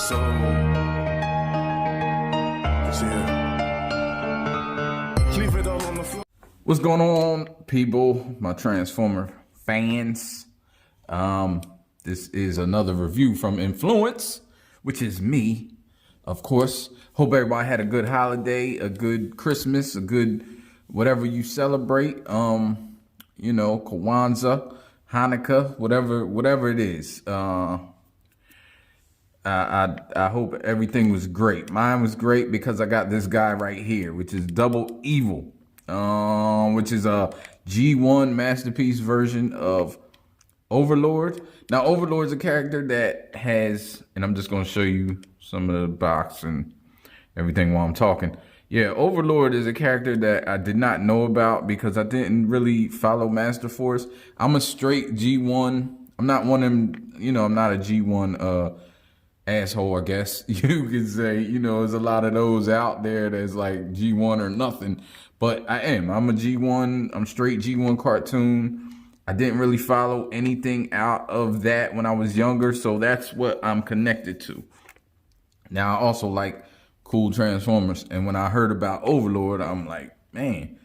So, leave it all on the floor. What's going on, people, my Transformer fans? This is another review from Inflewence, which is me, of course. Hope everybody had a good holiday, a good Christmas, a good whatever you celebrate. You know, Kwanzaa, Hanukkah, whatever it is. I hope everything was great. Mine was great because I got this guy right here, which is Double Evil, which is a G1 masterpiece version of Overlord. Now, Overlord is a character that has, and I'm just going to show you some of the box and everything while I'm talking. Yeah, Overlord is a character that I did not know about because I didn't really follow Master Force. I'm a straight G1. I'm not one of them, you know, I'm not a G1 asshole, I guess you could say. You know, there's a lot of those out there that's like G1 or nothing, but I'm a G1. I'm straight G1 cartoon. I didn't really follow anything out of that when I was younger, so that's what I'm connected to. Now, I also like cool Transformers, and when I heard about Overlord, I'm like, man,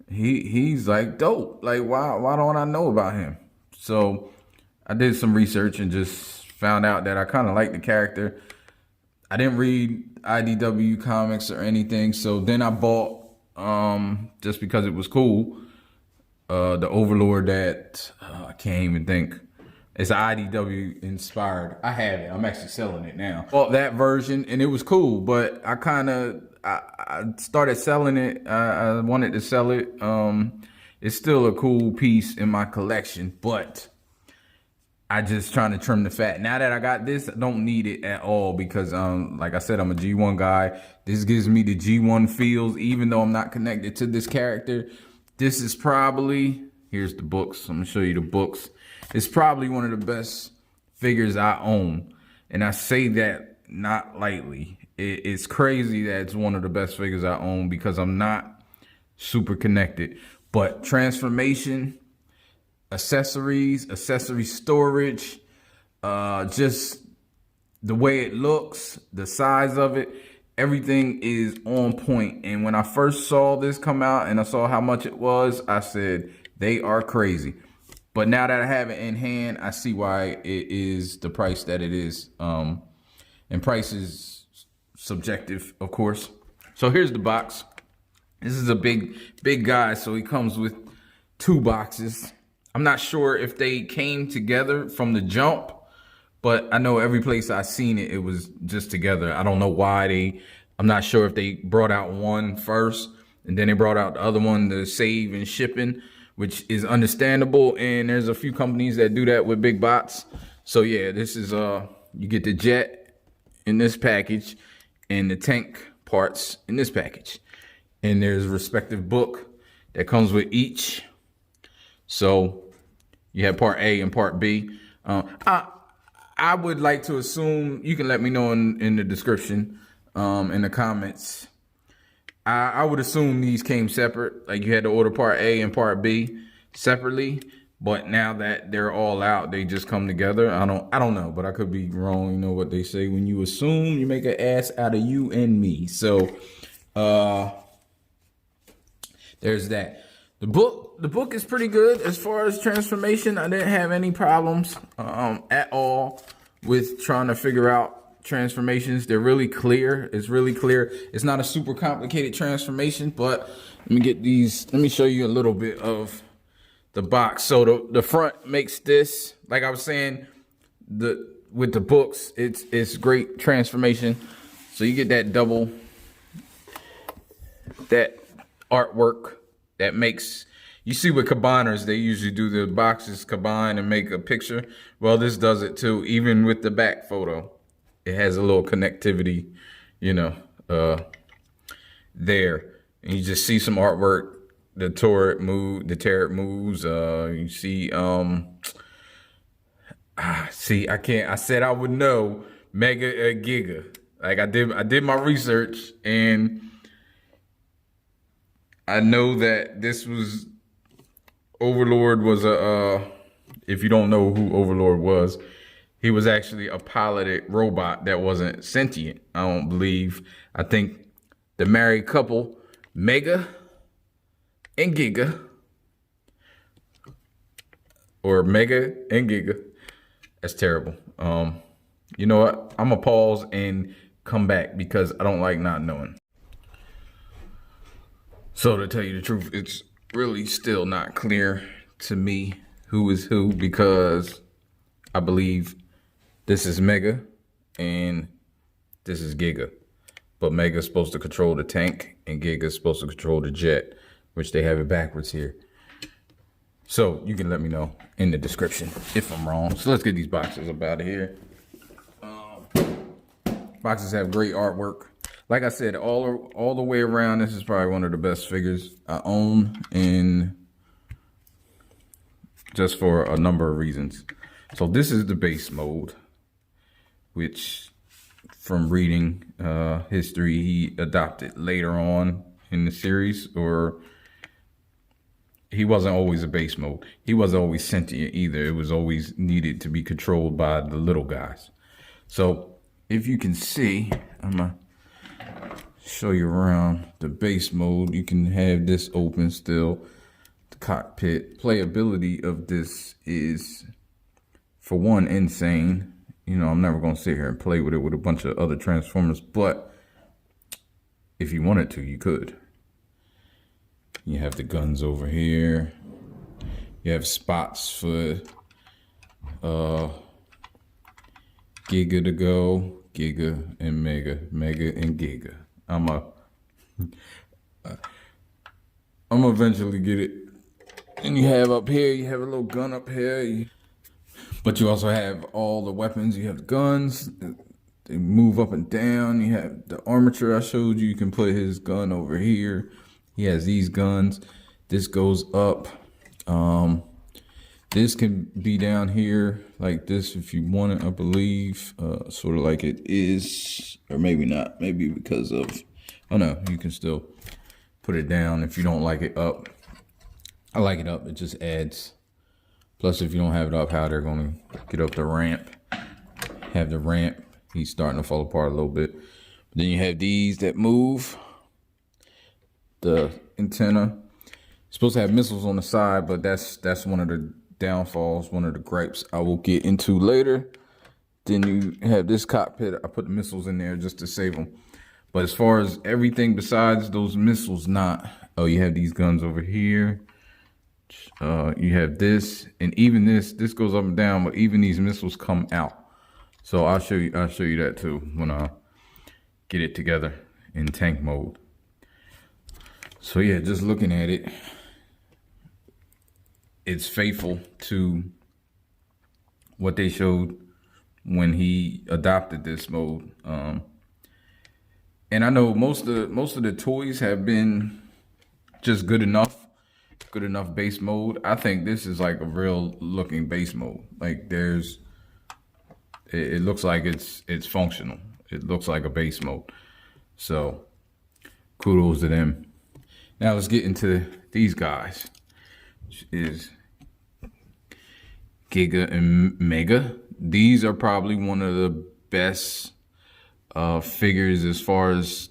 he's like dope. Like, why don't I know about him? So I did some research and just found out that I kind of like the character. I didn't read IDW comics or anything, so then I bought, just because it was cool, the Overlord that I can't even think. It's IDW inspired. I have it. I'm actually selling it now. Bought that version and it was cool, but I started selling it. I wanted to sell it. It's still a cool piece in my collection, but I just trying to trim the fat. Now that I got this, I don't need it at all because, like I said, I'm a G1 guy. This gives me the G1 feels, even though I'm not connected to this character. This is probably, here's the books. I'm gonna show you the books. It's probably one of the best figures I own. And I say that not lightly. It's crazy that it's one of the best figures I own because I'm not super connected. But transformation, accessories, accessory storage, just the way it looks, the size of it, everything is on point. And when I first saw this come out and I saw how much it was, I said, they are crazy. But now that I have it in hand, I see why it is the price that it is. And price is subjective, of course. So here's the box. This is a big guy, so he comes with 2 boxes. I'm not sure if they came together from the jump, but I know every place I've seen it, it was just together. I don't know why I'm not sure if they brought out one first and then they brought out the other one to save and shipping, which is understandable. And there's a few companies that do that with big bots. So yeah, this is, you get the jet in this package and the tank parts in this package. And there's a respective book that comes with each. So you have part A and part B. I would like to assume, you can let me know in the description, in the comments. I would assume these came separate. Like you had to order part A and part B separately. But now that they're all out, they just come together. I don't know, but I could be wrong. You know what they say, when you assume, you make an ass out of you and me. So there's that. The book is pretty good as far as transformation. I didn't have any problems at all with trying to figure out transformations. They're really clear. It's really clear. It's not a super complicated transformation, but let me get these. Let me show you a little bit of the box. So the front makes this, like I was saying, with the books, it's great transformation. So you get that that artwork that makes, you see with combiners, they usually do the boxes combine and make a picture. Well, this does it too, even with the back photo. It has a little connectivity, you know, there. And you just see some artwork, the turret moves. You see, I said I would know Mega Giga. Like I did my research and I know that this was, Overlord was if you don't know who Overlord was, He was actually a piloted robot that wasn't sentient, I don't believe. I think the married couple, Mega and Giga, or Mega and Giga, that's terrible. You know what? I'm gonna pause and come back because I don't like not knowing. So to tell you the truth, it's really still not clear to me who is who, because I believe this is Mega and this is Giga. But Mega's supposed to control the tank and Giga's supposed to control the jet, which they have it backwards here. So you can let me know in the description if I'm wrong. So let's get these boxes up out of here. Boxes have great artwork. Like I said, all the way around, this is probably one of the best figures I own, and just for a number of reasons. So this is the base mode, which from reading history, he adopted later on in the series, or he wasn't always a base mode. He wasn't always sentient either. It was always needed to be controlled by the little guys. So if you can see, I'm gonna show you around the base mode. You can have this open still. The cockpit playability of this is, for one, insane. You know, I'm never gonna sit here and play with it with a bunch of other Transformers, but if you wanted to, you could. You have the guns over here. You have spots for Giga to go, Giga and Mega, Mega and Giga. I'm gonna eventually get it. And you have up here, you have a little gun up here. But you also have all the weapons. You have the guns. They move up and down. You have the armature I showed you. You can put his gun over here. He has these guns. This goes up. This can be down here like this if you want it, I believe. Sort of like it is, or maybe not. Maybe because of, oh no, you can still put it down if you don't like it up. I like it up. It just adds. Plus, if you don't have it up, how they're going to get up the ramp. Have the ramp. He's starting to fall apart a little bit. But then you have these that move. The antenna. It's supposed to have missiles on the side, but that's one of the downfalls, one of the gripes I will get into later. Then you have this cockpit. I put the missiles in there just to save them. But as far as everything besides those missiles, not. Oh, you have these guns over here. You have this, and even this goes up and down, but even these missiles come out. So I'll show you that too when I get it together in tank mode. So yeah, just looking at it, it's faithful to what they showed when he adopted this mode. And I know most of the toys have been just good enough base mode. I think this is like a real looking base mode. Like it looks like it's functional. It looks like a base mode. So kudos to them. Now let's get into these guys, which is Giga and Mega. These are probably one of the best figures as far as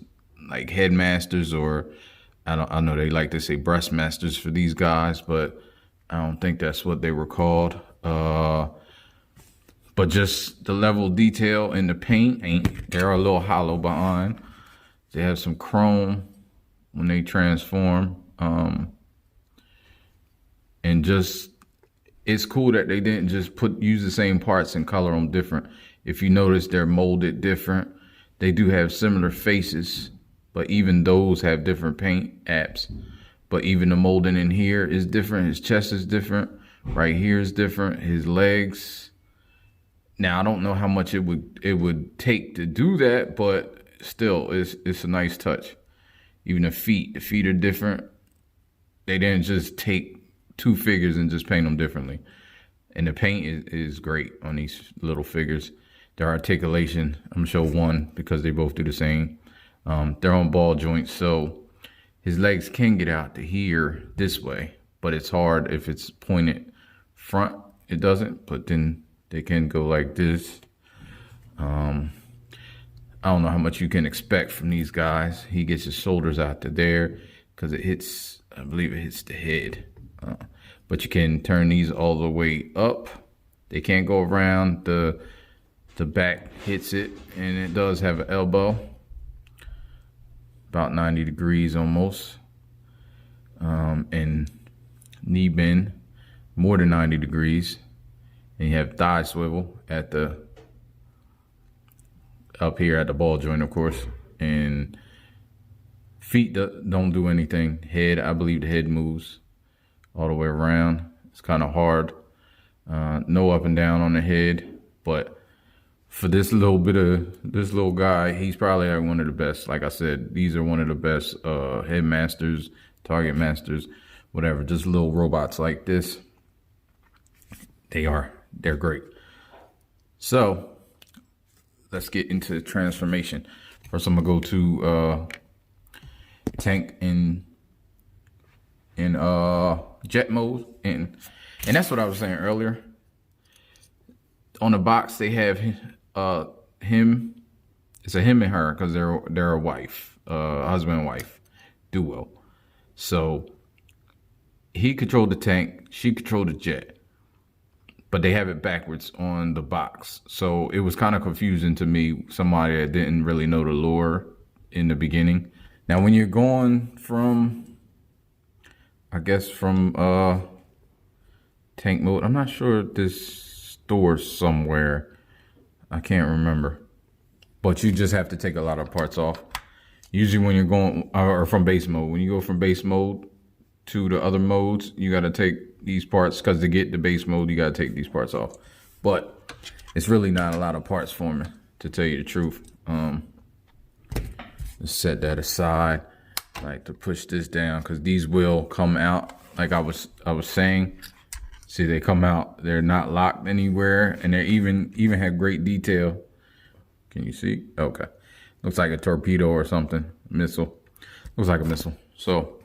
like headmasters, or I know they like to say breastmasters for these guys, but I don't think that's what they were called. But just the level of detail in the paint, they're a little hollow behind. They have some chrome when they transform. And just, it's cool that they didn't just use the same parts and color them different. If you notice, they're molded different. They do have similar faces, but even those have different paint apps. But even the molding in here is different. His chest is different. Right here is different. His legs. Now I don't know how much it would take to do that, but still, it's a nice touch. Even the feet are different. They didn't just take two figures and just paint them differently. And the paint is great on these little figures. Their articulation, I'm gonna show one because they both do the same. They're on ball joints, so his legs can get out to here this way, but it's hard if it's pointed front. It doesn't, but then They can go like this. I don't know how much you can expect from these guys. He gets his shoulders out to there because it hits, I believe it hits the head. But you can turn these all the way up. They can't go around. The back hits it, and it does have an elbow. About 90 degrees almost. And knee bend, more than 90 degrees. And you have thigh swivel at the up here at the ball joint, of course. And feet don't do anything. Head, I believe the head moves all the way around. It's kind of hard. No up and down on the head, but for this little guy, he's probably like one of the best. Like I said, these are one of the best headmasters, target masters, whatever. Just little robots like this. They're great. So let's get into the transformation. First, I'm gonna go to tank in jet mode, and that's what I was saying earlier. On the box, they have him. It's a him and her because they're a wife, husband and wife duo. So he controlled the tank, she controlled the jet, but they have it backwards on the box. So it was kind of confusing to me, somebody that didn't really know the lore in the beginning. Now, when you're going from, I guess from tank mode, I'm not sure if this stores somewhere, I can't remember, but you just have to take a lot of parts off. Usually when you're going, or from base mode, when you go from base mode to the other modes, you got to take these parts, because to get the base mode, you got to take these parts off. But it's really not a lot of parts for me, to tell you the truth. Let's set that aside. I like to push this down because these will come out, like I was saying. See, they come out, they're not locked anywhere, and they even have great detail. Can you see? Okay. Looks like a torpedo or something. Missile. Looks like a missile. So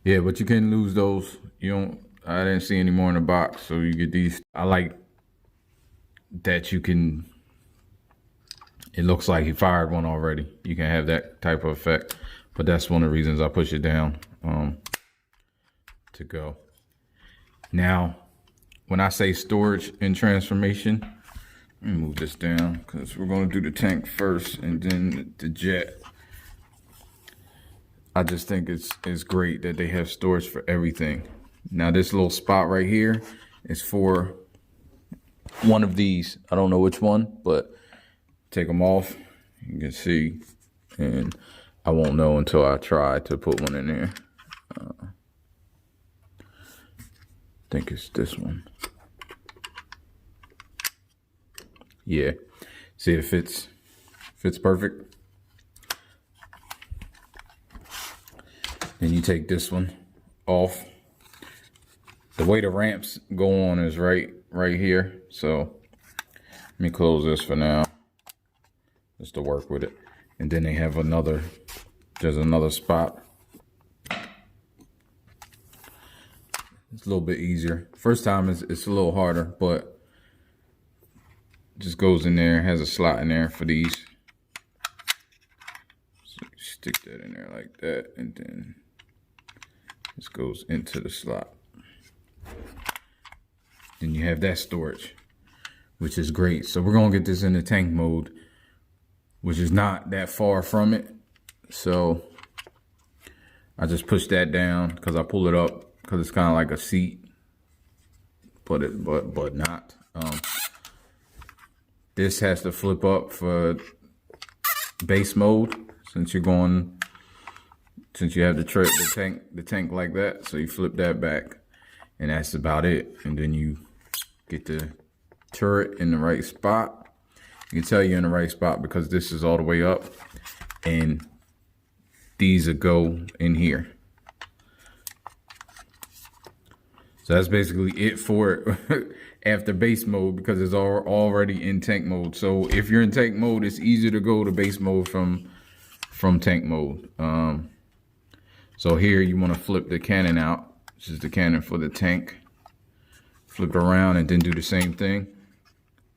yeah, but you can lose those. I didn't see any more in the box, so you get these. I like that you can, it looks like he fired one already. You can have that type of effect, but that's one of the reasons I push it down to go. Now, when I say storage and transformation, let me move this down because we're going to do the tank first and then the jet. I just think it's great that they have storage for everything. Now, this little spot right here is for one of these. I don't know which one, but take them off. You can see, and I won't know until I try to put one in there. I think it's this one. Yeah, see, it fits perfect. Then you take this one off. The way the ramps go on is right here. So let me close this for now, just to work with it. And then they have there's another spot. It's a little bit easier. First time it's a little harder, but it just goes in there, has a slot in there for these. So you stick that in there like that, and then this goes into the slot. Then you have that storage, which is great. So we're gonna get this in the tank mode, which is not that far from it. So I just push that down because I pull it up because it's kind of like a seat, but not. This has to flip up for base mode since you have the tank like that. So you flip that back, and that's about it. And then you get the turret in the right spot. You can tell you're in the right spot because this is all the way up, and these will go in here. So that's basically it for it after base mode, because it's already in tank mode. So if you're in tank mode, it's easier to go to base mode from tank mode. So here you want to flip the cannon out, which is the cannon for the tank. Flip it around and then do the same thing.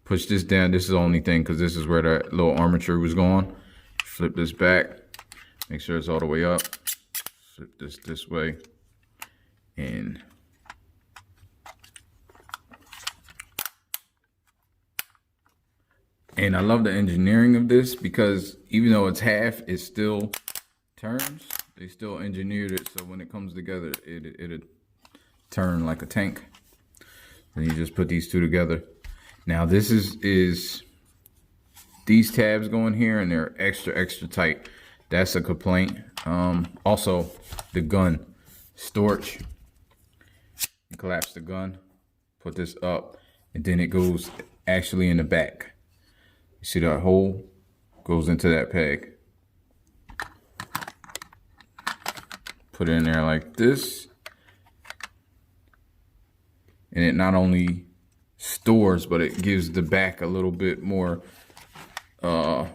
push this down. This is the only thing because this is where that little armature was going. Flip this back, make sure it's all the way up. Flip this way, and I love the engineering of this because even though it's half, it still turns. They still engineered it so when it comes together, it'll turn like a tank. And you just put these two together. Now this is these tabs go in here and they're extra tight. That's a complaint. Also the gun storage. You collapse the gun, put this up, and then it goes actually in the back. You see that hole goes into that peg. Put it in there like this. And it not only stores, but it gives the back a little bit more. And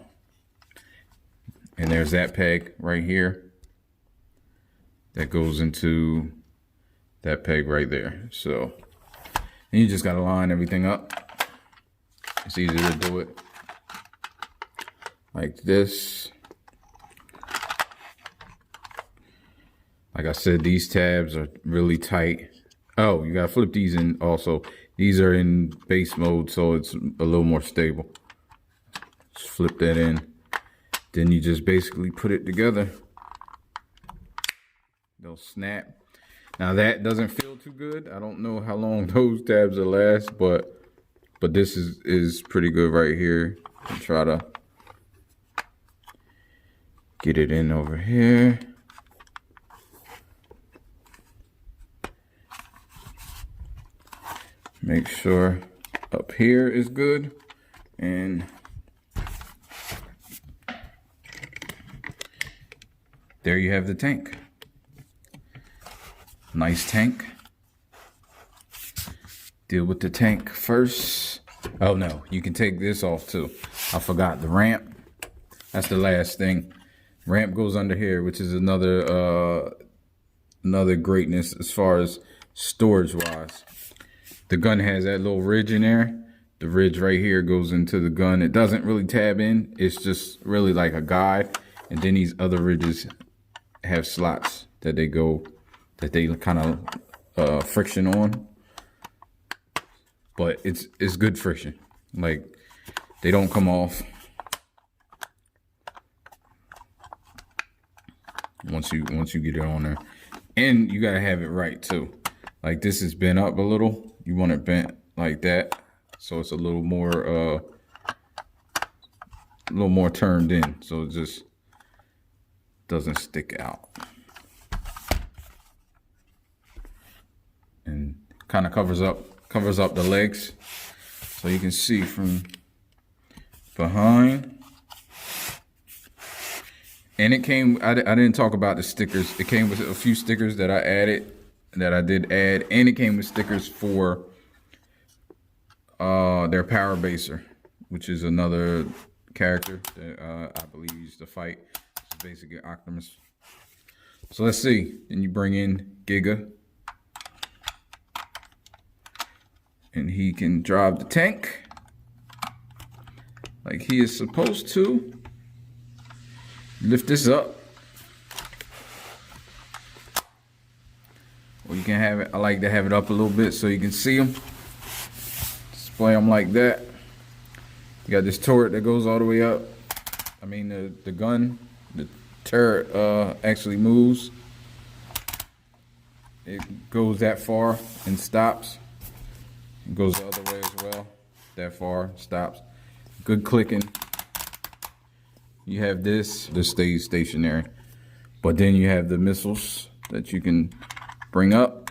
there's that peg right here. That goes into that peg right there. So, and you just gotta line everything up. It's easy to do it like this. Like I said, these tabs are really tight. Oh, you gotta flip these in also. These are in base mode, so it's a little more stable. Just flip that in. Then you just basically put it together. They'll snap. Now that doesn't feel too good. I don't know how long those tabs will last, but this is pretty good right here. I'll try to get it in over here. Make sure up here is good, and there you have the tank. Nice tank. Deal with the tank first. Oh no, you can take this off too. I forgot the ramp. That's the last thing. Ramp goes under here, which is another greatness as far as storage wise. The gun has that little ridge in there. The ridge right here goes into the gun. It doesn't really tab in. It's just really like a guide. And then these other ridges have slots that they kind of friction on. But it's good friction. Like, they don't come off once you get it on there. And you gotta have it right too. Like, this is bent up a little. You want it bent like that, so it's a little more turned in, so it just doesn't stick out. And kind of covers up the legs, so you can see from behind. And it came. I didn't talk about the stickers. It came with a few stickers that I did add, and it came with stickers for their power baser, which is another character that I believe used to fight. It's basically Optimus. So let's see. Then you bring in Giga, and he can drive the tank like he is supposed to. Lift this up. Or you can have it, I like to have it up a little bit so you can see them. Display them like that. You got this turret that goes all the way up. I mean, the gun, the turret actually moves. It goes that far and stops. It goes the other way as well. That far, stops. Good clicking. You have this stays stationary. But then you have the missiles that you can bring up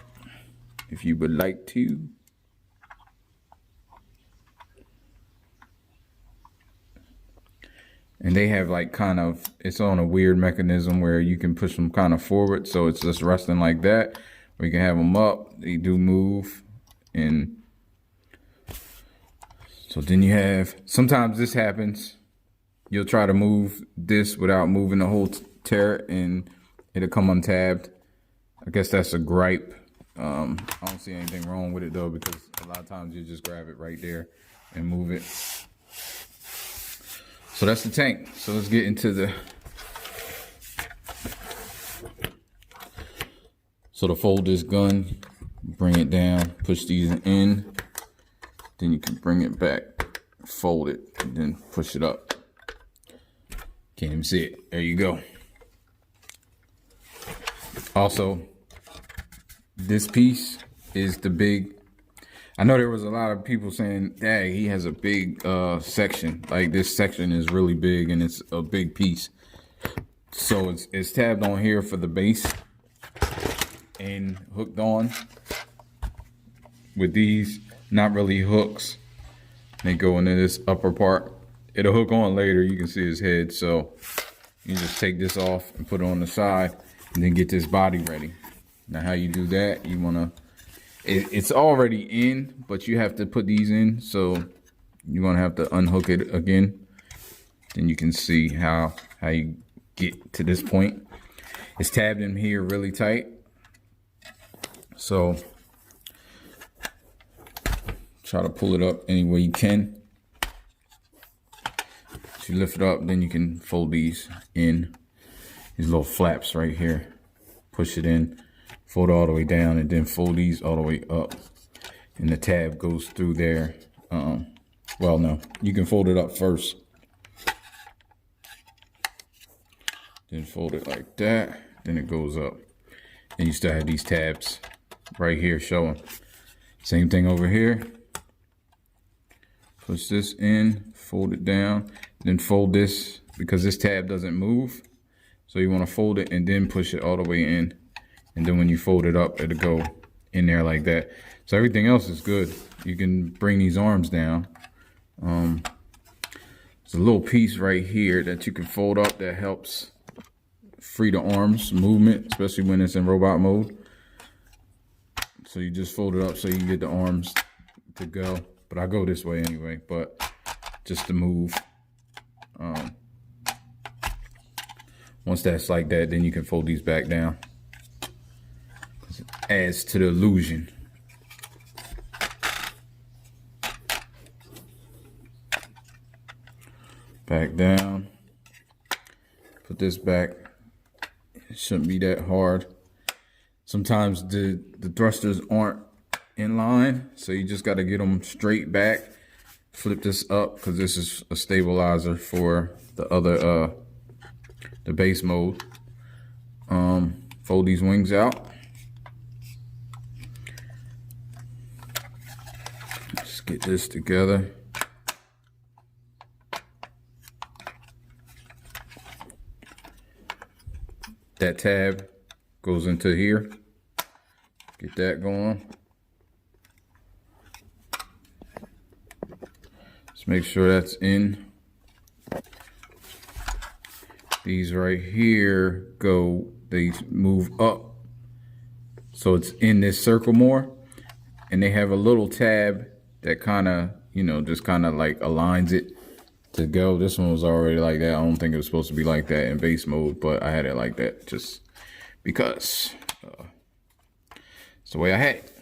if you would like to. And they have like kind of, it's on a weird mechanism where you can push them kind of forward, so it's just resting like that. Or you can have them up, they do move. And so then you have, sometimes this happens, you'll try to move this without moving the whole turret and it'll come untabbed. I guess that's a gripe. I don't see anything wrong with it though, because a lot of times you just grab it right there and move it. So that's the tank. So let's get into the, so to fold this gun, bring it down, push these in, then you can bring it back, fold it, and then push it up. Can't even see it. There you go. Also, this piece is the big, I know there was a lot of people saying, dang, he has a big section. Like this section is really big and it's a big piece. So it's tabbed on here for the base and hooked on with these, not really hooks. They go into this upper part. It'll hook on later, you can see his head. So you just take this off and put it on the side and then get this body ready. Now how you do that, you wanna, it's already in, but you have to put these in. So you're gonna have to unhook it again. Then you can see how you get to this point. It's tabbed in here really tight. So try to pull it up any way you can. So you lift it up, then you can fold these in. These little flaps right here. Push it in, fold it all the way down, and then fold these all the way up. And the tab goes through there. Well, no, you can fold it up first. Then fold it like that, then it goes up. And you still have these tabs right here showing. Same thing over here. Push this in, fold it down, then fold this because this tab doesn't move. So you want to fold it and then push it all the way in. And then when you fold it up, it'll go in there like that. So everything else is good. You can bring these arms down. There's a little piece right here that you can fold up that helps free the arms movement, especially when it's in robot mode. So you just fold it up so you can get the arms to go. But I go this way anyway, but just to move. Once that's like that, then you can fold these back down. It adds to the illusion. Back down. Put this back. It shouldn't be that hard. Sometimes the thrusters aren't in line, so you just got to get them straight back. Flip this up because this is a stabilizer for the other the base mode. Fold these wings out. Just get this together. That tab goes into here. Get that going. Just make sure that's in. These right here go, they move up. So it's in this circle more. And they have a little tab that kind of, you know, just kind of like aligns it to go. This one was already like that. I don't think it was supposed to be like that in base mode, but I had it like that just because it's the way I had it.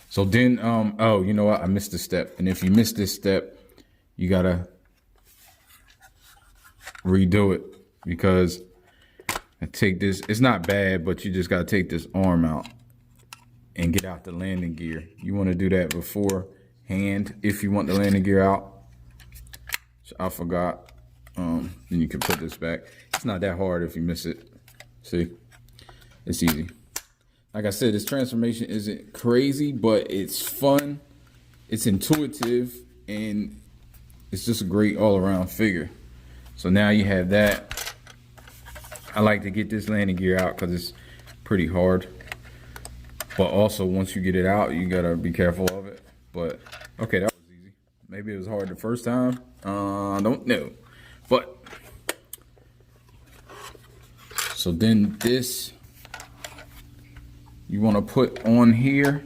So then, oh, you know what? I missed a step. And if you miss this step, you gotta redo it because I take this, it's not bad, but you just gotta take this arm out and get out the landing gear. You wanna do that beforehand if you want the landing gear out. So I forgot. Then you can put this back. It's not that hard if you miss it. See, it's easy. Like I said, this transformation isn't crazy, but it's fun. It's intuitive, and it's just a great all-around figure. So now you have that. I like to get this landing gear out because it's pretty hard. But also, once you get it out, you gotta be careful of it. But okay, that was easy. Maybe it was hard the first time. I don't know. But so then this you want to put on here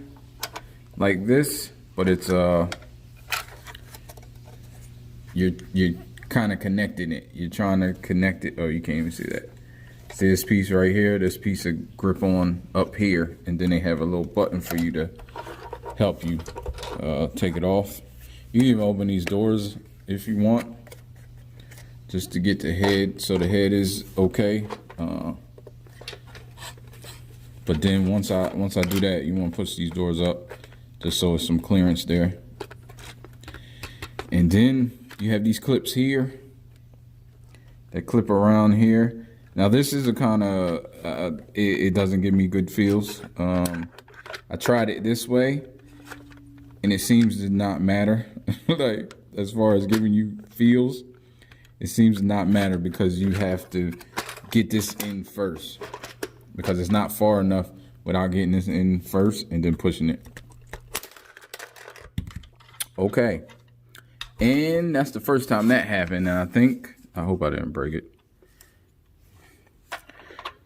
like this, but it's you're kind of connecting it. You're trying to connect it. Oh, you can't even see that. See this piece right here, this piece of grip on up here, and then they have a little button for you to help you take it off. You can even open these doors if you want, just to get the head, so the head is okay. But then once I do that, you want to push these doors up just so it's some clearance there. And then you have these clips here that clip around here. Now this is a kind of it doesn't give me good feels. I tried it this way and it seems to not matter. Like, as far as giving you feels, it seems to not matter because you have to get this in first, because it's not far enough without getting this in first and then pushing it. Okay, and that's the first time that happened, and I hope I didn't break it.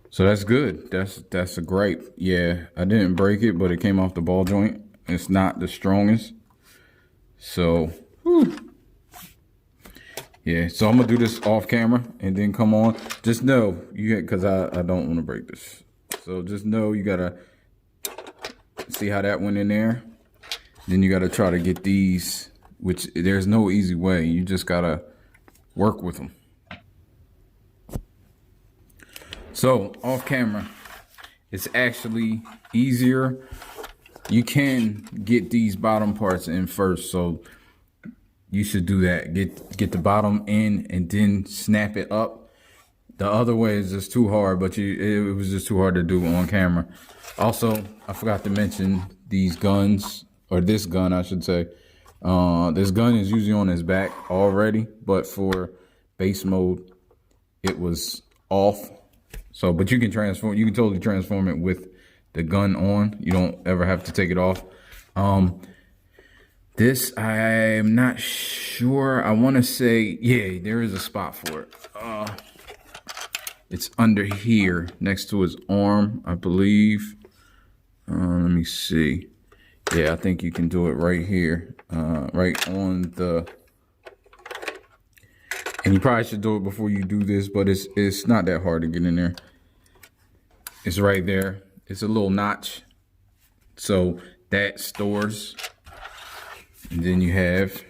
So that's good. That's a great. Yeah, I didn't break it, but it came off the ball joint. It's not the strongest. So, whew. Yeah, so I'm gonna do this off camera and then come on. Just know, because I don't want to break this. So just know you gotta see how that went in there. Then you gotta try to get these, which there's no easy way. You just gotta work with them. So off camera, it's actually easier. You can get these bottom parts in first, so you should do that. Get the bottom in and then snap it up. The other way is just too hard, but it was just too hard to do on camera. Also, I forgot to mention these guns, or this gun I should say. This gun is usually on his back already, but for base mode, it was off. So, but you can transform. You can totally transform it with the gun on. You don't ever have to take it off. This, I'm not sure. I want to say, yeah, there is a spot for it. It's under here, next to his arm, I believe. Let me see. Yeah, I think you can do it right here, right on the. And you probably should do it before you do this, but it's not that hard to get in there. It's right there. It's a little notch, so that stores. And then you have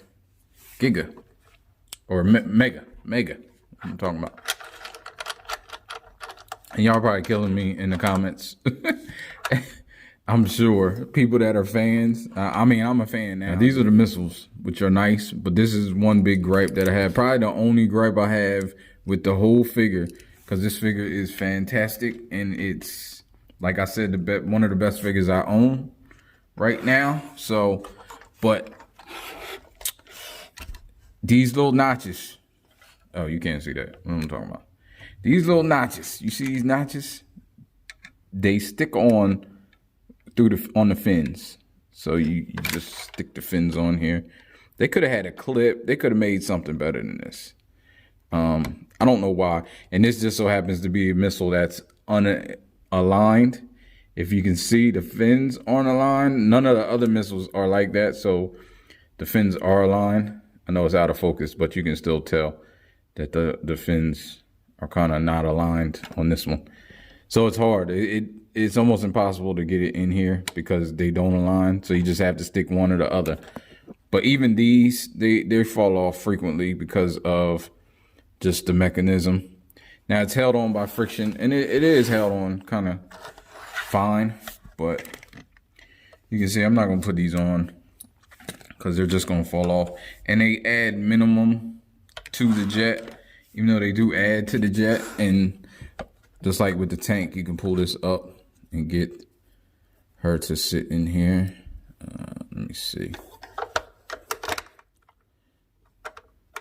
Giga, or Mega, I'm talking about. And y'all probably killing me in the comments. I'm sure people that are fans. I mean, I'm a fan now. These are the missiles, which are nice, but this is one big gripe that I have. Probably the only gripe I have with the whole figure, because this figure is fantastic, and it's, like I said, one of the best figures I own right now. So, but these little notches. Oh, you can't see that. What am I talking about? These little notches. You see these notches? They stick on on the fins. So you just stick the fins on here. They could have had a clip. They could have made something better than this. I don't know why. And this just so happens to be a missile that's unaligned. If you can see, the fins aren't aligned. None of the other missiles are like that. So the fins are aligned. I know it's out of focus, but you can still tell that the fins are kind of not aligned on this one. So it's hard. It's almost impossible to get it in here because they don't align. So you just have to stick one or the other. But even these, they fall off frequently because of just the mechanism. Now it's held on by friction, and it is held on kind of fine. But you can see I'm not going to put these on because they're just going to fall off. And they add minimum to the jet, even though they do add to the jet. And just like with the tank, you can pull this up and get her to sit in here. Let me see.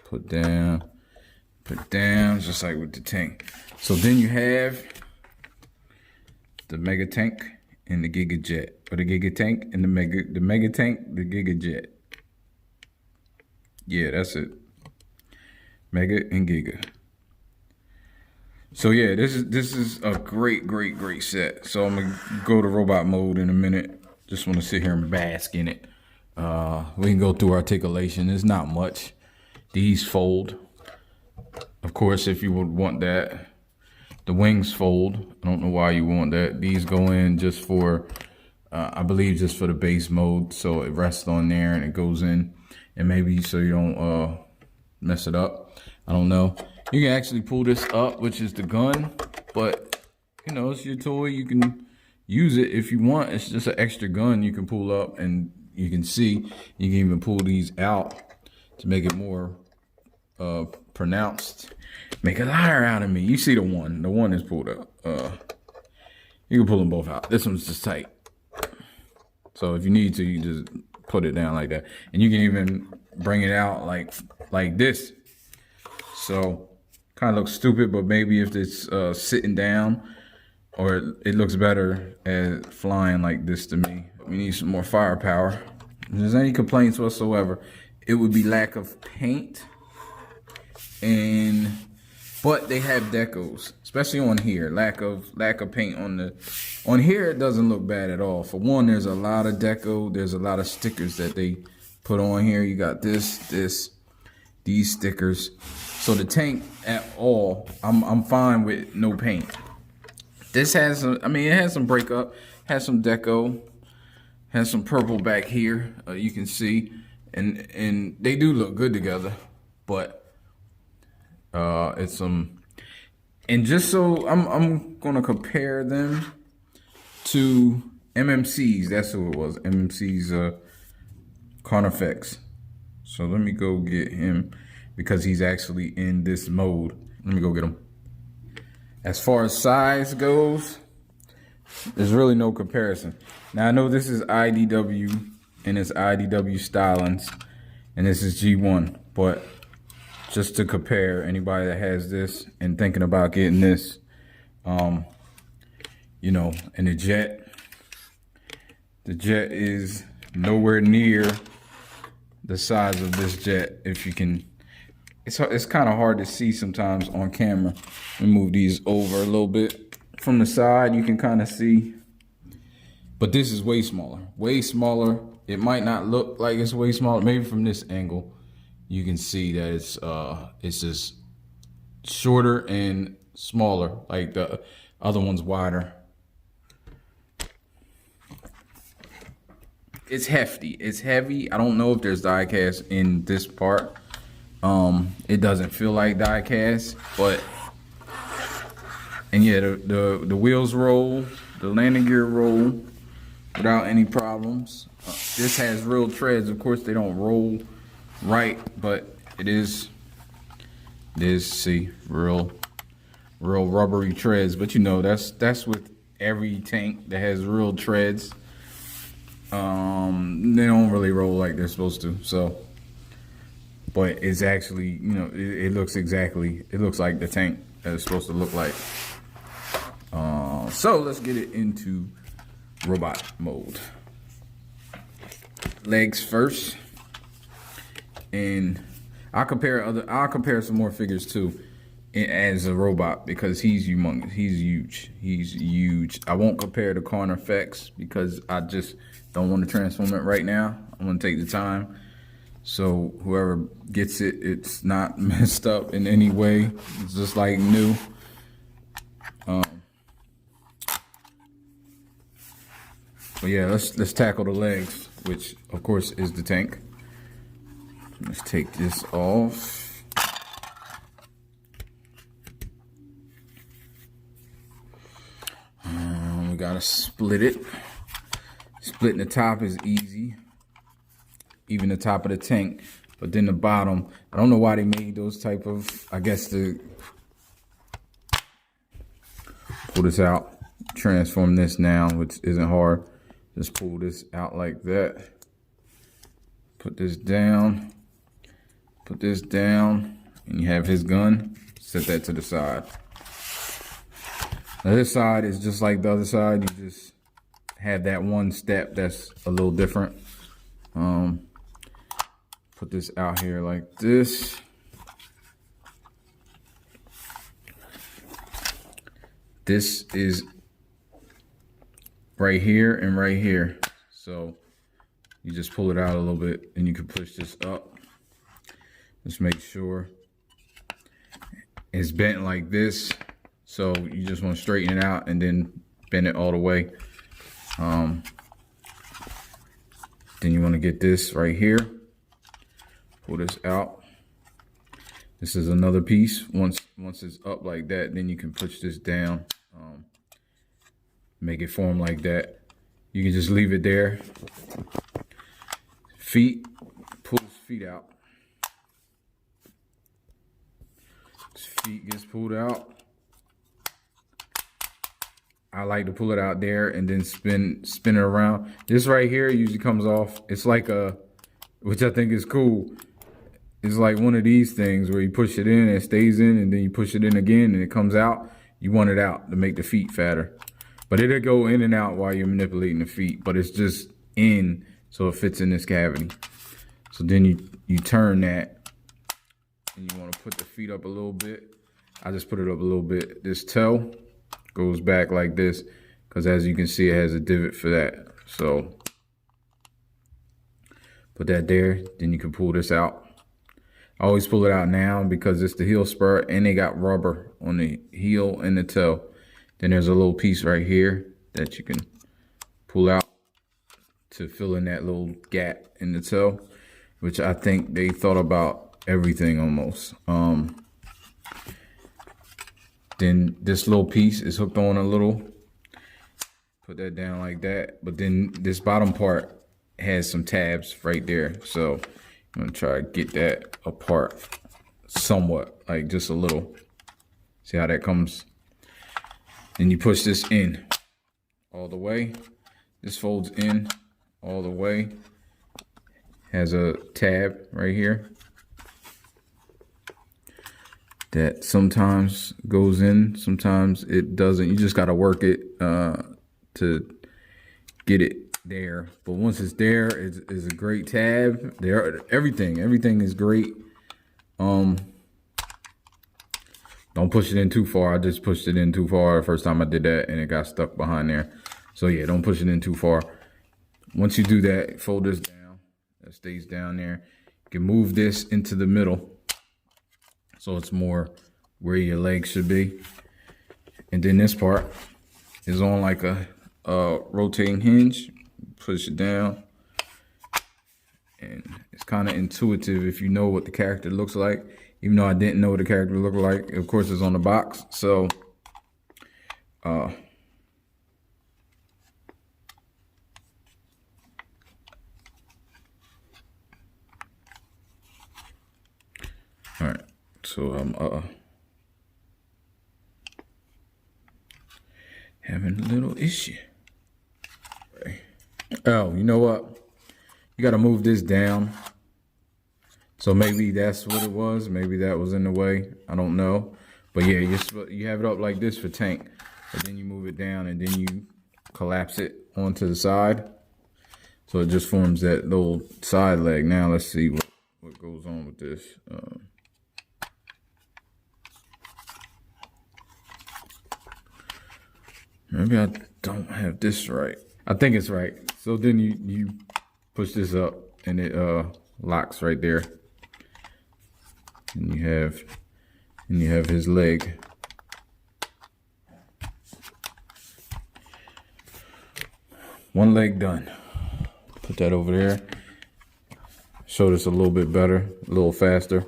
Put down, just like with the tank. So then you have the mega tank and the giga jet, or the giga tank and the mega tank, the giga jet. Yeah, that's it. Mega and giga. So yeah, this is a great set. So I'm gonna go to robot mode in a minute. Just want to sit here and bask in it. We can go through articulation. There's not much. These fold. Of course, if you would want that. The wings fold. I don't know why you want that. These go in just for, I believe just for the base mode. So it rests on there and it goes in. and maybe so you don't mess it up. I don't know. You can actually pull this up, which is the gun, but you know, it's your toy. You can use it if you want. It's just an extra gun you can pull up, and you can see. You can even pull these out to make it more pronounced. Make a liar out of me. You see the one. The one is pulled up. You can pull them both out. This one's just tight. So if you need to, you just put it down like that. And you can even bring it out like this. So kind of looks stupid, but maybe if it's sitting down, or it looks better as flying like this to me. We need some more firepower. If there's any complaints whatsoever, it would be lack of paint. But they have decos, especially on here. Lack of paint on here. It doesn't look bad at all. For one, there's a lot of deco. There's a lot of stickers that they put on here. You got these stickers. So the tank at all, I'm fine with no paint. This has it has some breakup, has some deco, has some purple back here. You can see, and they do look good together, but. It's and just so I'm gonna compare them to MMC's. That's who it was. MMC's Carnifex. So let me go get him because he's actually in this mode. Let me go get him. As far as size goes, there's really no comparison. Now I know this is IDW and it's IDW stylings, and this is G1, but just to compare, anybody that has this and thinking about getting this, you know, and the jet is nowhere near the size of this jet. If you can, it's kind of hard to see sometimes on camera. Let me move these over a little bit. From the side, you can kind of see, but this is way smaller, way smaller. It might not look like it's way smaller. Maybe from this angle, you can see that it's just shorter and smaller, like the other one's wider. It's hefty, it's heavy. I don't know if there's die cast in this part. It doesn't feel like die cast, but, and yeah, the wheels roll, the landing gear roll without any problems. This has real treads. Of course, they don't roll right, but it is see, real rubbery treads. But you know, that's with every tank that has real treads. They don't really roll like they're supposed to. So, but it's actually, you know, it looks like the tank that it's supposed to look like. So let's get it into robot mode. Legs first. And I'll compare some more figures too as a robot, because he's humongous. He's huge. I won't compare the Carnifex because I just don't want to transform it right now. I want to take the time. So whoever gets it, it's not messed up in any way. It's just like new. But yeah, let's tackle the legs, which of course is the tank. Let's take this off. We gotta split it. Splitting the top is easy. Even the top of the tank. But then the bottom, I don't know why they made those type of, I guess to pull this out, transform this now, which isn't hard. Just pull this out like that. Put this down. Put this down, and you have his gun. Set that to the side. Now this side is just like the other side. You just have that one step that's a little different. Put this out here like this. This is right here and right here. So you just pull it out a little bit, and you can push this up. Just make sure it's bent like this. So you just want to straighten it out and then bend it all the way. Then you want to get this right here. Pull this out. This is another piece. Once it's up like that, then you can push this down, make it form like that. You can just leave it there. Feet, pull his feet out. His feet gets pulled out. I like to pull it out there and then spin it around. This right here usually comes off. It's like a, which I think is cool. It's like one of these things where you push it in and it stays in, and then you push it in again and it comes out. You want it out to make the feet fatter. But it'll go in and out while you're manipulating the feet, but it's just in so it fits in this cavity. So then you turn that and you want to put the feet up a little bit. I just put it up a little bit. This toe goes back like this because, as you can see, it has a divot for that. So put that there, then you can pull this out. I always pull it out now because it's the heel spur and they got rubber on the heel and the toe. Then there's a little piece right here that you can pull out to fill in that little gap in the toe, which I think they thought about everything almost. Then this little piece is hooked on a little. Put that down like that. But then this bottom part has some tabs right there. So I'm gonna try to get that apart somewhat, like just a little. See how that comes? Then you push this in all the way. This folds in all the way. Has a tab right here that sometimes goes in, sometimes it doesn't. You just gotta work it to get it there. But once it's there, it's a great tab. Everything is great. Don't push it in too far. I just pushed it in too far the first time I did that and it got stuck behind there. So yeah, don't push it in too far. Once you do that, fold this down. That stays down there. You can move this into the middle so it's more where your legs should be. And then this part is on like a rotating hinge. Push it down. And it's kind of intuitive if you know what the character looks like. Even though I didn't know what the character looked like. Of course, it's on the box. So, all right. So I'm having a little issue. Okay. Oh, you know what? You got to move this down. So maybe that's what it was. Maybe that was in the way. I don't know. But yeah, you have it up like this for tank. But then you move it down and then you collapse it onto the side. So it just forms that little side leg. Now let's see what goes on with this. Maybe I don't have this right. I think it's right. So then you push this up and it locks right there. And you have his leg. One leg done. Put that over there. Show this a little bit better, a little faster.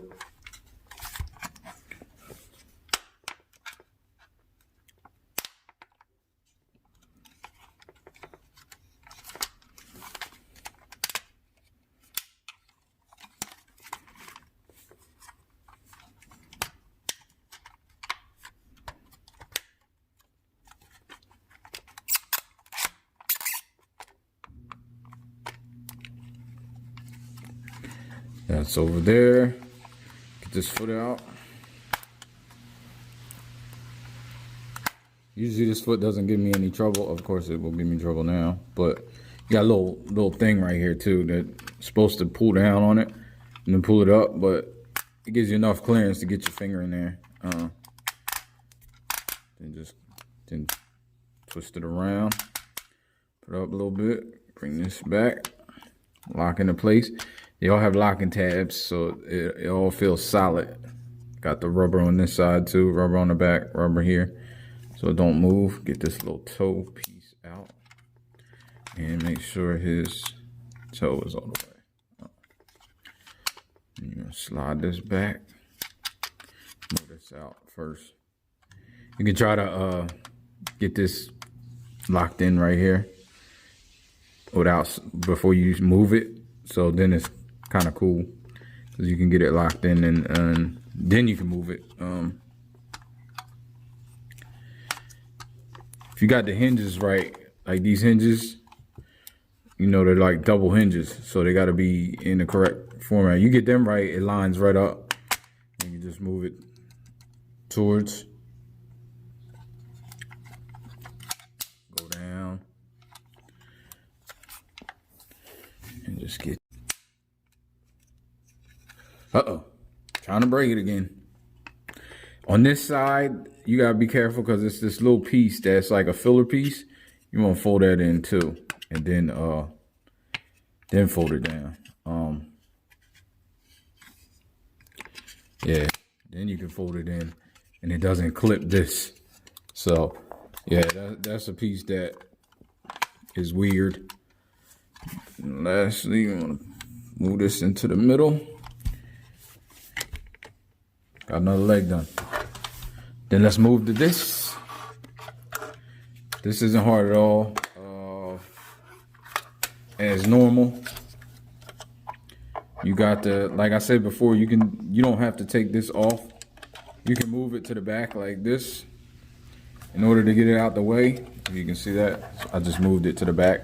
That's over there. Get this foot out. Usually this foot doesn't give me any trouble. Of course it will give me trouble now. But you got a little thing right here too that's supposed to pull down on it and then pull it up, but it gives you enough clearance to get your finger in there. Then twist it around. Put it up a little bit. Bring this back. Lock into place. They all have locking tabs, so it all feels solid. Got the rubber on this side too, rubber on the back, rubber here. So it don't move. Get this little toe piece out. And make sure his toe is all the way up. You're gonna slide this back. Move this out first. You can try to get this locked in right here before you move it. So then it's kind of cool because you can get it locked in and then you can move it. If you got the hinges right, like these hinges, you know, they're like double hinges, so they got to be in the correct format. You get them right, it lines right up. And you just move it towards, go down, and just get. Trying to break it again. On this side, you gotta be careful because it's this little piece that's like a filler piece. You want to fold that in too, and then fold it down. Yeah, then you can fold it in, and it doesn't clip this. So yeah, that's a piece that is weird. And lastly, I'm gonna move this into the middle. Got another leg done. Then let's move to this. This isn't hard at all. As normal. You got the, like I said before, you don't have to take this off. You can move it to the back like this in order to get it out the way. You can see that. So I just moved it to the back.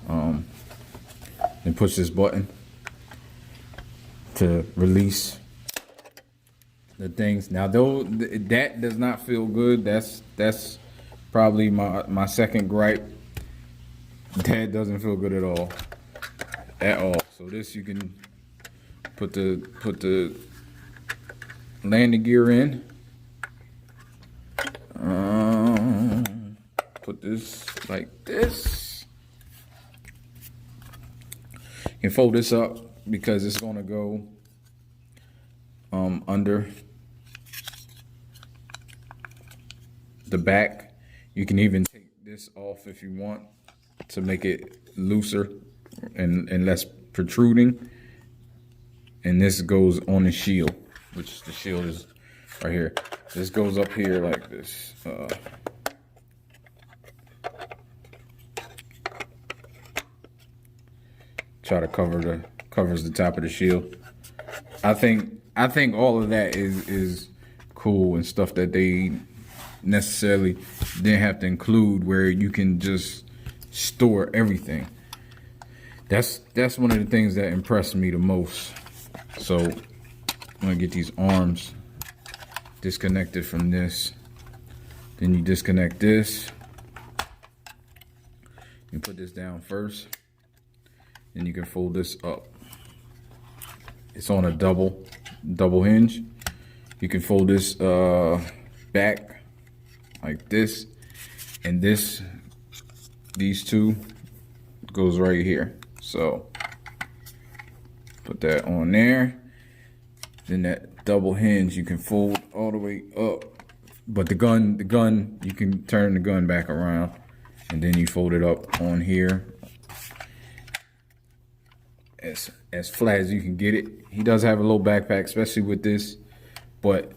And push this button to release the things. Now though, that does not feel good. That's probably my second gripe. That doesn't feel good at all. So this, you can put the landing gear in. Put this like this. You can fold this up because it's gonna go under the back. You can even take this off if you want to make it looser and less protruding. And this goes on the shield, which the shield is right here. This goes up here like this. Try to covers the top of the shield. I think all of that is cool and stuff that they necessarily didn't have to include, where you can just store everything. That's one of the things that impressed me the most. So I'm gonna get these arms disconnected from this. Then you disconnect this. You put this down first. Then you can fold this up. It's on a double hinge. You can fold this back like this, and these two goes right here. So put that on there. Then that double hinge you can fold all the way up. But the gun, you can turn the gun back around, and then you fold it up on here. As flat as you can get it. He does have a little backpack, especially with this, but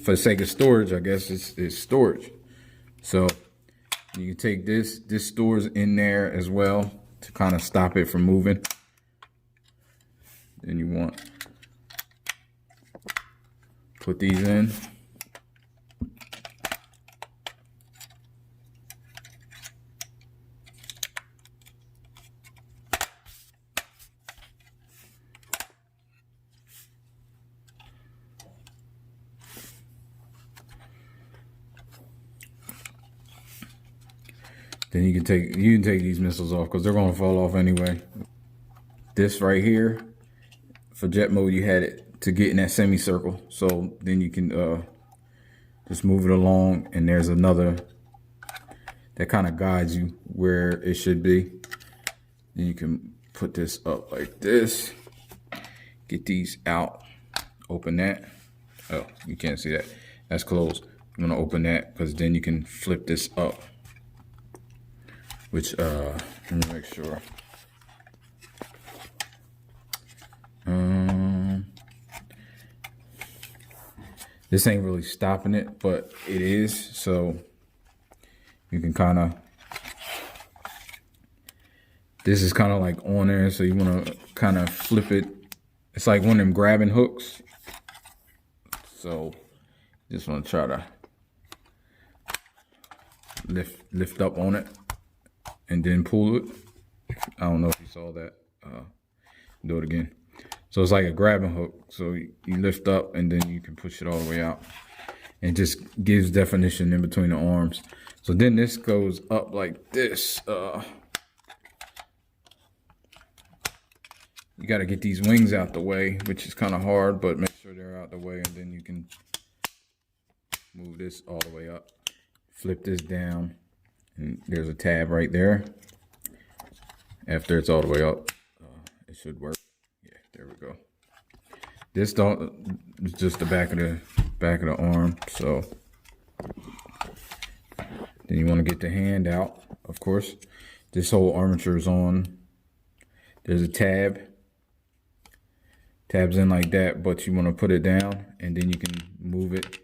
for the sake of storage, I guess it's storage. So you can take this stores in there as well to kind of stop it from moving. Then you want put these in. Then you can take these missiles off because they're gonna fall off anyway. This right here, for jet mode, you had it to get in that semicircle. So then you can just move it along, and there's another that kind of guides you where it should be. Then you can put this up like this. Get these out. Open that. Oh, you can't see that. That's closed. I'm gonna open that because then you can flip this up. Which, let me make sure. This ain't really stopping it, but it is. So you can kind of, this is kind of like on there. So you want to kind of flip it. It's like one of them grabbing hooks. So just want to try to lift up on it and then pull it. I don't know if you saw that. Do it again. So it's like a grabbing hook. So you lift up and then you can push it all the way out. And it just gives definition in between the arms. So then this goes up like this. You got to get these wings out the way, which is kind of hard, but make sure they're out the way, and then you can move this all the way up. Flip this down, and there's a tab right there. After it's all the way up, it should work. Yeah, there we go. This is just the back of the arm. So then you want to get the hand out, of course. This whole armature is on. There's a tab. Tabs in like that, but you want to put it down and then you can move it.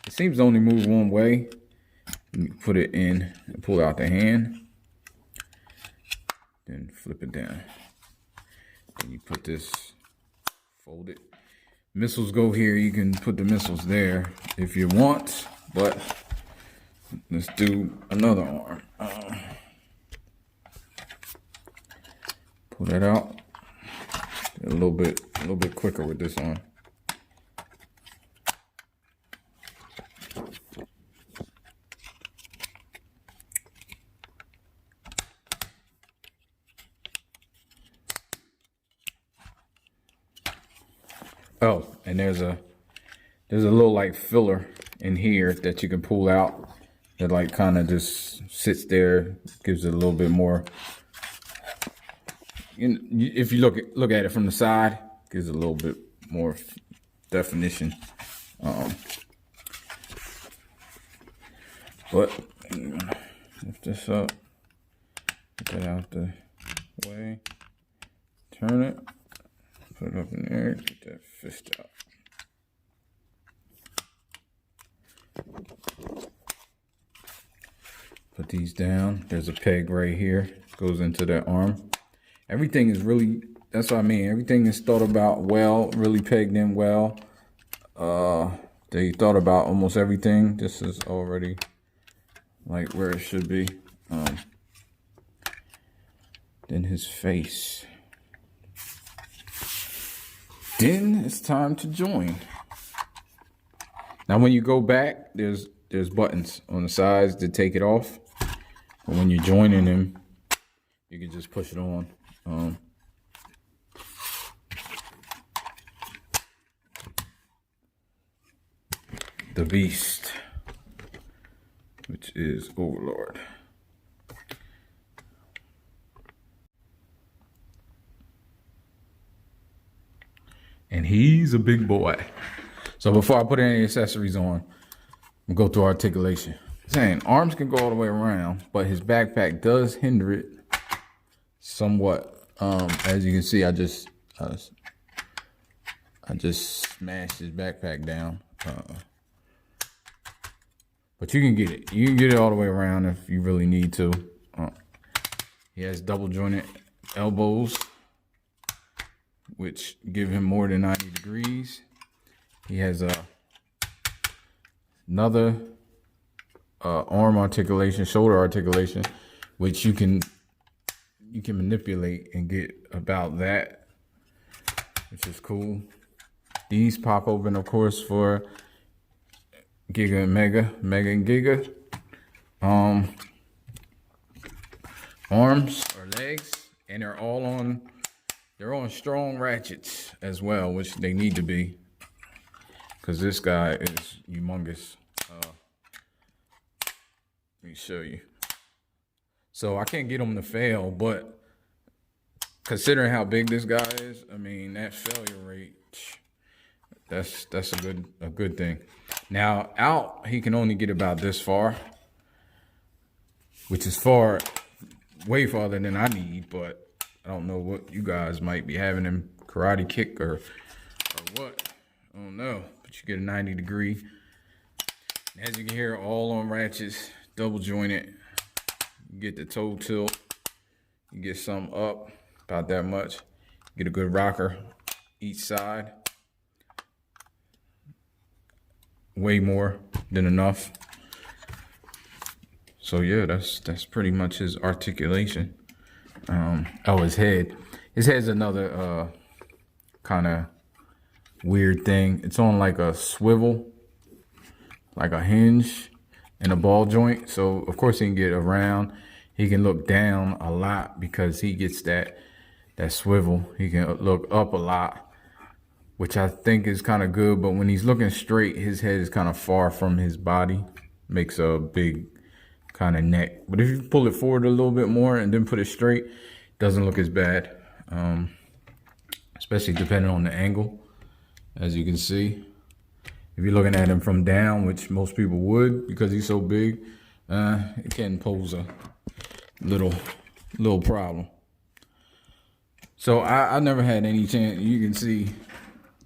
It seems to only move one way. You put it in and pull out the hand. Then flip it down. Then you put this, fold it. Missiles go here. You can put the missiles there if you want, but let's do another arm. Pull that out. A little bit quicker with this on. Oh, and there's a little like filler in here that you can pull out that like kind of just sits there, gives it a little bit more. If you look at it from the side, gives it a little bit more definition. But lift this up, get that out the way, turn it, put it up in there, get that fist out. Put these down. There's a peg right here, goes into that arm. Everything is really, that's what I mean. Everything is thought about well, really pegged in well. They thought about almost everything. This is already like where it should be. Then his face. Then it's time to join. Now when you go back, there's buttons on the sides to take it off. But when you're joining them, you can just push it on. The beast, which is Overlord. And he's a big boy. So before I put any accessories on, we'll go through articulation. Saying arms can go all the way around, but his backpack does hinder it somewhat. As you can see, I just smashed his backpack down. But you can get it. You can get it all the way around if you really need to. He has double jointed elbows, which give him more than 90 degrees. He has another arm articulation, shoulder articulation, which you can manipulate and get about that, which is cool. These pop open, of course, for Giga and Mega and Giga. Arms or legs, and they're on strong ratchets as well, which they need to be, because this guy is humongous. Let me show you. So I can't get him to fail, but considering how big this guy is, I mean, that failure rate, that's a good thing. Now out, he can only get about this far, which is way farther than I need, but I don't know what you guys might be having him karate kick or what. I don't know. But but you get a 90-degree. As you can hear, all on ratchets, double jointed. You get the toe tilt. You get some up, about that much. Get a good rocker each side. Way more than enough. So yeah, that's pretty much his articulation. Oh, his head. His head's another kind of weird thing. It's on like a swivel, like a hinge and a ball joint. So of course he can get around. He can look down a lot because he gets that swivel. He can look up a lot, which I think is kind of good. But when he's looking straight, his head is kind of far from his body. Makes a big kind of neck. But if you pull it forward a little bit more and then put it straight, it doesn't look as bad. Especially depending on the angle, as you can see. If you're looking at him from down, which most people would because he's so big, it can pose a little problem. So I never had any chance. You can see,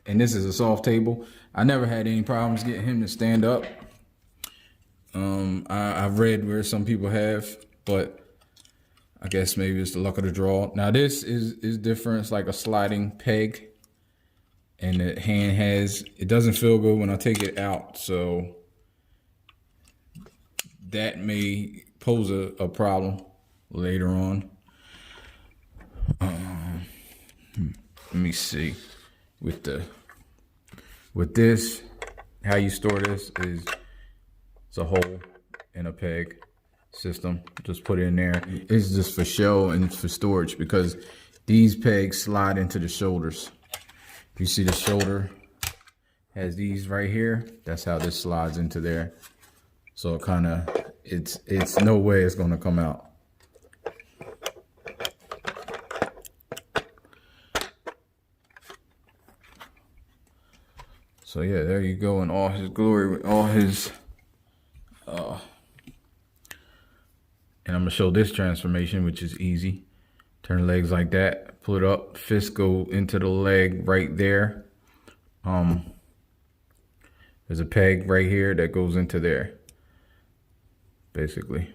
and this is a soft table. I never had any problems getting him to stand up. I've read where some people have, but I guess maybe it's the luck of the draw. Now this is different. It's like a sliding peg, and the hand it doesn't feel good when I take it out. So that may pose a problem later on. Let me see. With this, how you store this is it's a hole in a peg system. Just put it in there. It's just for show and it's for storage because these pegs slide into the shoulders. You see the shoulder has these right here. That's how this slides into there. So it kind of, it's no way it's going to come out. So yeah, there you go in all his glory with all his, and I'm gonna show this transformation, which is easy. Turn the legs like that, pull it up, fist go into the leg right there. There's a peg right here that goes into there, basically.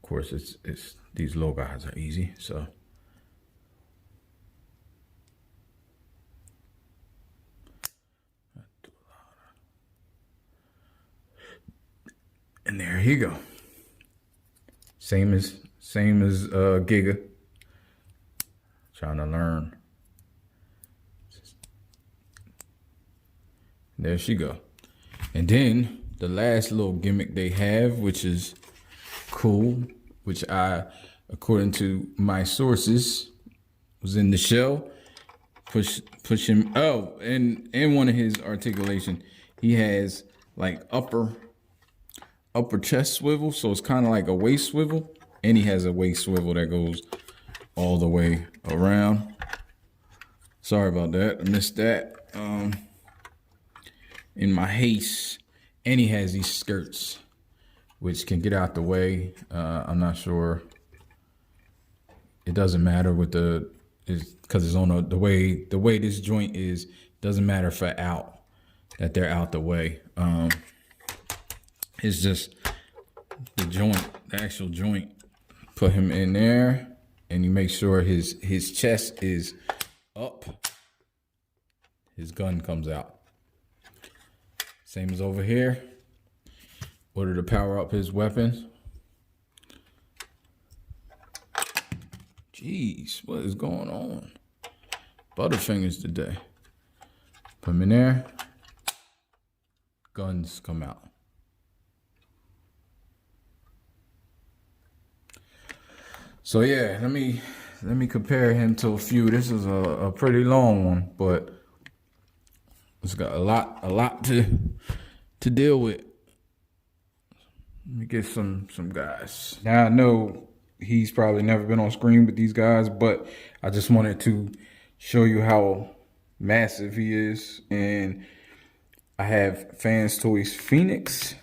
Of course, it's these low guys are easy, so. And there you go. Same as Giga. Trying to learn. There she go. And then the last little gimmick they have, which is cool, which according to my sources, was in the shell. Push him. Oh, and in one of his articulation, he has like upper chest swivel, so it's kind of like a waist swivel, and he has a waist swivel that goes all the way around. Sorry about that, I missed that in my haste. And he has these skirts which can get out the way. I'm not sure, it doesn't matter with because it's on the way this joint is, doesn't matter for that they're out the way. It's just the joint, the actual joint. Put him in there, and you make sure his chest is up. His gun comes out. Same as over here. Order to power up his weapons. Jeez, what is going on? Butterfingers today. Put him in there. Guns come out. So yeah, let me compare him to a few. This is a pretty long one, but it's got a lot to deal with. Let me get some guys. Now I know he's probably never been on screen with these guys, but I just wanted to show you how massive he is. And I have Fans Toys Phoenix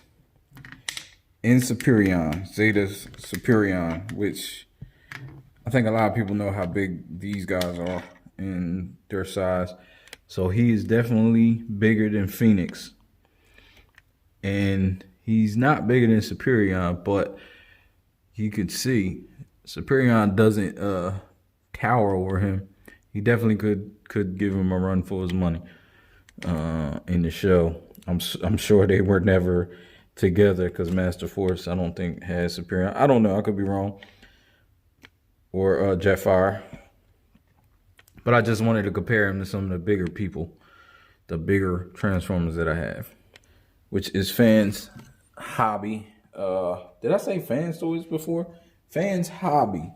and Superion, Zeta's Superion, which I think a lot of people know how big these guys are in their size. So he is definitely bigger than Phoenix. And he's not bigger than Superion, but you could see Superion doesn't cower over him. He definitely could give him a run for his money in the show. I'm sure they were never together because Master Force, I don't think, has Superion. I don't know, I could be wrong. Or Jetfire. But I just wanted to compare him to some of the bigger people, the bigger Transformers that I have, which is Fans Hobby. Did I say Fans Toys before? Fans Hobby,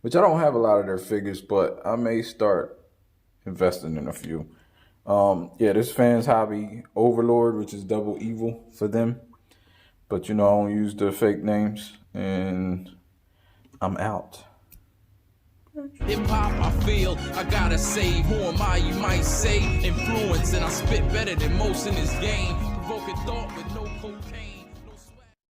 which I don't have a lot of their figures, but I may start investing in a few. Yeah, this Fans Hobby Overlord, which is double evil for them. But, you know, I don't use the fake names, and I'm out. Hip hop, I feel I gotta say, who am I? You might say influence, and I spit better than most in this game. Provoking thought with no cocaine.